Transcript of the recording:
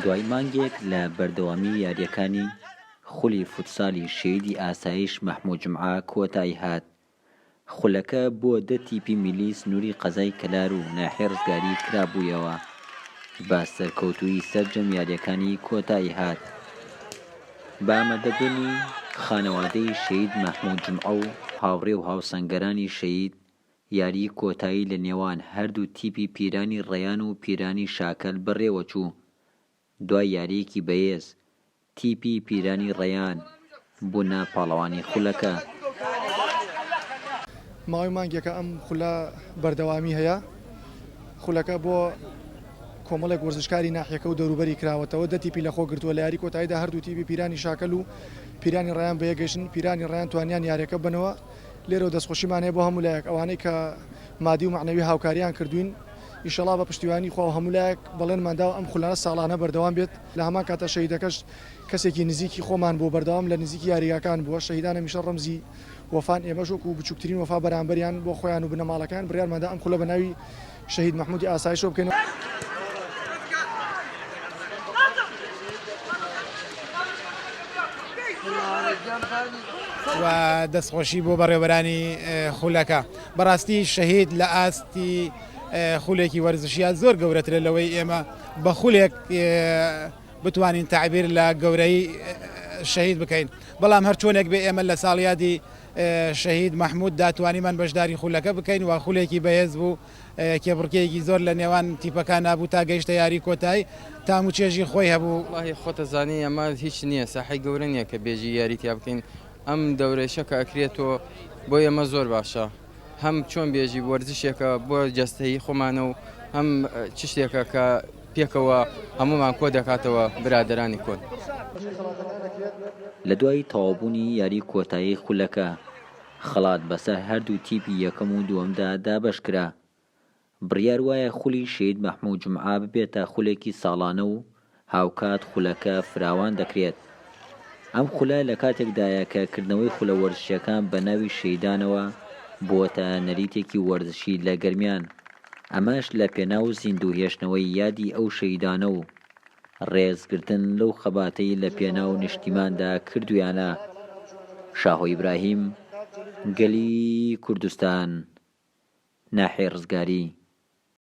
دوای مانگێک لە بەردەوامی یاریەکانی خولی فوتسالی شەیدی ئاسایش مەحموود جومعە کۆتایی هات. خولەکە بۆ 10 تیپی میلی سنووری قەزای کەلار و ناحیە ڕزگاری کرابوویەوە. بە سەرکەوتووی سەرجەم یاریەکانی کۆتایی هات. بە ئامادەبوونی خانەوادەی شەید مەحموود جومعە و هاوڕێ و هاوسەنگەرانی شەید، یاری کۆتایی لە نێوان هەردوو تیپی پیرانی ڕێیان و پیرانی شاکەل بەڕێوەچوو. دوای یاریەکی بەهێز، تیپی پیرانی ڕێیان بوونە پاڵەوانی خولەکە. ماوەی مانگێکە ئەم خولە بەردەوامی هەیە. خولەکە بۆ کۆمەڵێک وەرزشکاری ناحیەکە و دەوروبەری کراوەتەوە 10 تیپی لەخۆ گرتووە لە یاری کۆتاییدا. هەردوو تیپی پیرانی شاکەل و پیرانی ڕێیان بەیەگەشتن. پیرانی ڕێیان توانیان یاریەکە بنەوە. لێرە دەستخۆشیمان هەیە بۆ هەموو لایەک ئەوانەی کە مادی و معنەوی هاوکاریان کردوین. ئینشەڵا بە پشتیوانی خوا و هەموو لایەک بەڵێنماندا ئەم خولانە ساڵانە بەردەوام بێت. لە هەمان کاتە شەهیدەکەش کەسێکی نزیکی خۆمان بۆ بەردەوام لە نزیکی یاریەکان بووە. شەهیدان هەمیشە ڕەمزی وەفان ئێمەش وەکو بچووکترین وەفا بەرامبەریان بۆ خۆیان و بنەماڵەکان بڕیارماندا ئەم خولە بە ناوی شەهید مەحموودی ئاسایشەوە بکەین. و دەستخۆشی بۆ بەڕێوەبەرانی خولەکە. بەڕاستی شەهید لە ئاستی خولێکی وەرزشیە زۆر گەورەترە لەوەی ئێمە بە خولێک بتوانین تعبیر لە گەورەی شەهید بکەین. بەڵام هەر چۆنێک بێ ئێمە لە ساڵیادی شەهید مەحموود داتوانیمان بەشداری خولەکە بکەین و خولێکی بەهێز بوو، کێبڕکێکی زۆر لە نێوان تیپەکان نبوو تا گەیشتە یاری کۆتایی تام و چێژی خۆی هەبوو. وڵاهی خۆتەزانی ئەمە هیچ نییە، ساحەی گەورە نییە کە بێژی یاریتیا بکەین. ئەم دەورەشە کە ئەکرێتەوە بۆ ئێمە زۆر باشە، هەم چۆن بێژی وەرزشێکە بۆ جەستەیی خۆمانە و هەم چ شتێکە کە پێکەوە هەمومان کۆ دەکاتەوە برادەرانی کۆن. لە دوای تەواوبوونی یاری کۆتایی خولەکە، خەڵات بەسەر هەردوو تیپی یەکەم و دووەمدا دابەشکرا. بڕیار وایە خولی شەید مەحموود جومعە ببێتە خولێکی ساڵانە و هاوکات خولەکە فراوان دەکرێت. ئەم خولە لە کاتێکدایە کە کردنەوەی خولە وەرزشیەکان بە ناوی شەیدانەوە بووەتە نەریتێکی وەرزشی لە گەرمیان. ئەمەش لە پێناو زیندوو هێشتنەوەی یادی ئەو شەیدانە و ڕێزگرتن لەو خەباتەی لە پێناو نیشتیماندا کردویانە. شاهۆ ئیبراهیم، گەلی کوردستان، ناحیە ڕزگاری.